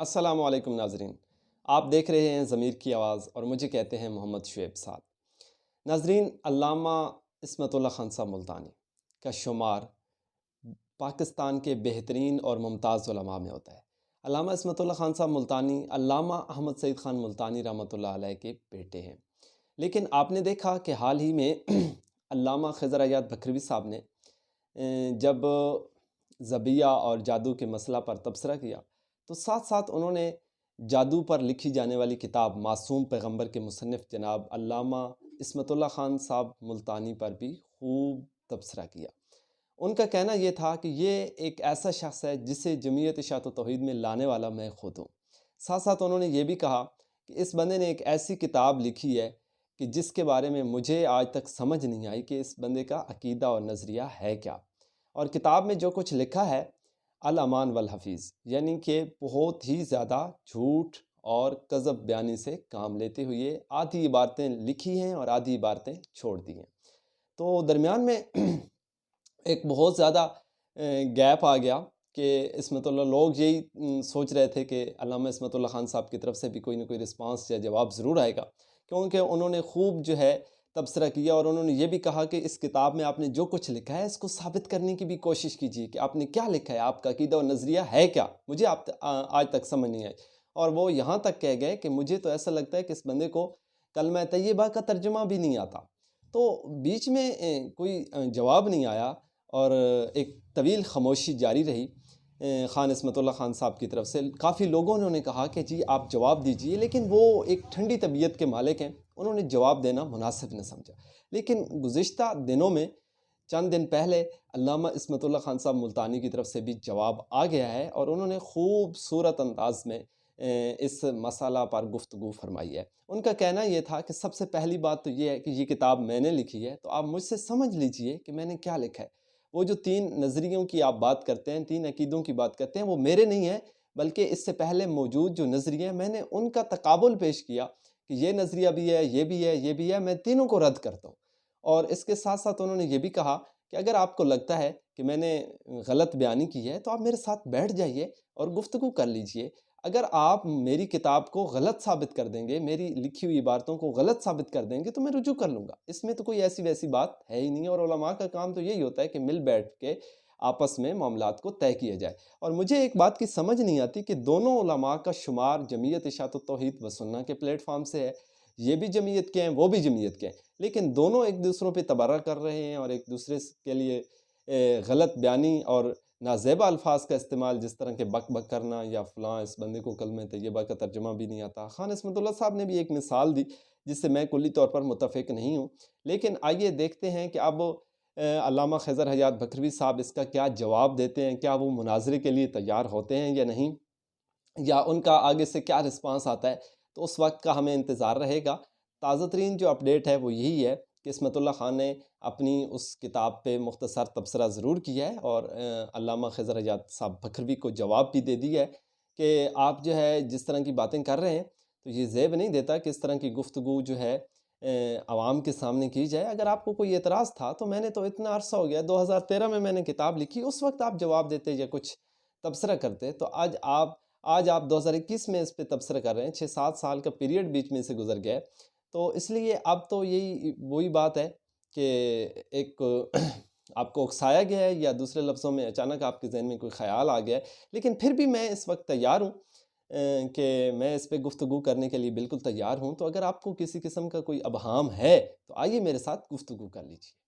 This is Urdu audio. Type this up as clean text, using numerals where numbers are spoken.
السلام علیکم ناظرین، آپ دیکھ رہے ہیں ضمیر کی آواز اور مجھے کہتے ہیں محمد شعیب صاحب۔ ناظرین، علامہ عصمت اللہ خان صاحب ملتانی کا شمار پاکستان کے بہترین اور ممتاز علماء میں ہوتا ہے۔ علامہ عصمت اللہ خان صاحب ملتانی علامہ احمد سعید خان ملتانی رحمۃ اللہ علیہ کے بیٹے ہیں، لیکن آپ نے دیکھا کہ حال ہی میں علامہ خضر حیات بکھروی صاحب نے جب ذبیحہ اور جادو کے مسئلہ پر تبصرہ کیا تو ساتھ ساتھ انہوں نے جادو پر لکھی جانے والی کتاب معصوم پیغمبر کے مصنف جناب علامہ عصمت اللہ خان صاحب ملتانی پر بھی خوب تبصرہ کیا۔ ان کا کہنا یہ تھا کہ یہ ایک ایسا شخص ہے جسے جمعیت اشاعت و توحید میں لانے والا میں خود ہوں۔ ساتھ ساتھ انہوں نے یہ بھی کہا کہ اس بندے نے ایک ایسی کتاب لکھی ہے کہ جس کے بارے میں مجھے آج تک سمجھ نہیں آئی کہ اس بندے کا عقیدہ اور نظریہ ہے کیا، اور کتاب میں جو کچھ لکھا ہے الامان والحفیظ، یعنی کہ بہت ہی زیادہ جھوٹ اور کذب بیانی سے کام لیتے ہوئے آدھی عبارتیں لکھی ہیں اور آدھی عبارتیں چھوڑ دی ہیں۔ تو درمیان میں ایک بہت زیادہ گیپ آ گیا کہ عصمت اللہ لوگ یہی سوچ رہے تھے کہ علامہ عصمت اللہ خان صاحب کی طرف سے بھی کوئی نہ کوئی رسپانس یا جواب ضرور آئے گا، کیونکہ انہوں نے خوب جو ہے تبصرہ کیا، اور انہوں نے یہ بھی کہا کہ اس کتاب میں آپ نے جو کچھ لکھا ہے اس کو ثابت کرنے کی بھی کوشش کیجیے کہ آپ نے کیا لکھا ہے، آپ کا عقیدہ و نظریہ ہے کیا، مجھے آج تک سمجھ نہیں آئی۔ اور وہ یہاں تک کہہ گئے کہ مجھے تو ایسا لگتا ہے کہ اس بندے کو کلمہ طیبہ کا ترجمہ بھی نہیں آتا۔ تو بیچ میں کوئی جواب نہیں آیا اور ایک طویل خاموشی جاری رہی خان عصمت اللہ خان صاحب کی طرف سے۔ کافی لوگوں نے کہا کہ جی آپ جواب دیجئے، لیکن وہ ایک ٹھنڈی طبیعت کے مالک ہیں، انہوں نے جواب دینا مناسب نہ سمجھا۔ لیکن گزشتہ دنوں میں چند دن پہلے علامہ عصمت اللہ خان صاحب ملتانی کی طرف سے بھی جواب آ گیا ہے، اور انہوں نے خوبصورت انداز میں اس مسئلہ پر گفتگو فرمائی ہے۔ ان کا کہنا یہ تھا کہ سب سے پہلی بات تو یہ ہے کہ یہ کتاب میں نے لکھی ہے، تو آپ مجھ سے سمجھ لیجئے کہ میں نے کیا لکھا ہے۔ وہ جو 3 نظریوں کی آپ بات کرتے ہیں، 3 عقیدوں کی بات کرتے ہیں، وہ میرے نہیں ہیں، بلکہ اس سے پہلے موجود جو نظریے ہیں میں نے ان کا تقابل پیش کیا کہ یہ نظریہ بھی ہے، یہ بھی ہے، یہ بھی ہے، میں تینوں کو رد کرتا ہوں۔ اور اس کے ساتھ ساتھ انہوں نے یہ بھی کہا کہ اگر آپ کو لگتا ہے کہ میں نے غلط بیانی کی ہے تو آپ میرے ساتھ بیٹھ جائیے اور گفتگو کر لیجئے۔ اگر آپ میری کتاب کو غلط ثابت کر دیں گے، میری لکھی ہوئی عبارتوں کو غلط ثابت کر دیں گے، تو میں رجوع کر لوں گا۔ اس میں تو کوئی ایسی ویسی بات ہے ہی نہیں، اور علماء کا کام تو یہی ہوتا ہے کہ مل بیٹھ کے آپس میں معاملات کو طے کیا جائے۔ اور مجھے ایک بات کی سمجھ نہیں آتی کہ دونوں علماء کا شمار جمعیت اشاعت و توحید و سنہ کے پلیٹ فارم سے ہے، یہ بھی جمعیت کے ہیں، وہ بھی جمعیت کے ہیں، لیکن دونوں ایک دوسروں پہ تبرہ کر رہے ہیں اور ایک دوسرے کے لیے غلط بیانی اور نازیبا الفاظ کا استعمال، جس طرح کے بک بک کرنا یا فلاں اس بندے کو کلمہ طیبہ کا ترجمہ بھی نہیں آتا۔ خان عصمت اللہ صاحب نے بھی ایک مثال دی جس سے میں کلی طور پر متفق نہیں ہوں، لیکن آئیے دیکھتے ہیں کہ اب علامہ خضر حیات بکھروی صاحب اس کا کیا جواب دیتے ہیں، کیا وہ مناظرے کے لیے تیار ہوتے ہیں یا نہیں، یا ان کا آگے سے کیا رسپانس آتا ہے، تو اس وقت کا ہمیں انتظار رہے گا۔ تازہ ترین جو اپڈیٹ ہے وہ یہی ہے کہ عصمت اللہ خان نے اپنی اس کتاب پہ مختصر تبصرہ ضرور کیا ہے، اور علامہ خضر حیات صاحب بکھروی کو جواب بھی دے دیا ہے کہ آپ جو ہے جس طرح کی باتیں کر رہے ہیں تو یہ زیب نہیں دیتا کہ اس طرح کی گفتگو جو ہے عوام کے سامنے کی جائے۔ اگر آپ کو کوئی اعتراض تھا تو میں نے تو اتنا عرصہ ہو گیا، 2013 میں نے کتاب لکھی، اس وقت آپ جواب دیتے یا کچھ تبصرہ کرتے، تو آج آپ 2021 میں اس پہ تبصرہ کر رہے ہیں، 6-7 سال کا پیریڈ بیچ میں سے گزر گیا ہے۔ تو اس لیے اب تو یہی وہی بات ہے کہ ایک آپ کو اکسایا گیا ہے، یا دوسرے لفظوں میں اچانک آپ کے ذہن میں کوئی خیال آ گیا ہے، لیکن پھر بھی میں اس وقت تیار ہوں کہ میں اس پہ گفتگو کرنے کے لیے بالکل تیار ہوں۔ تو اگر آپ کو کسی قسم کا کوئی ابہام ہے تو آئیے میرے ساتھ گفتگو کر لیجیے۔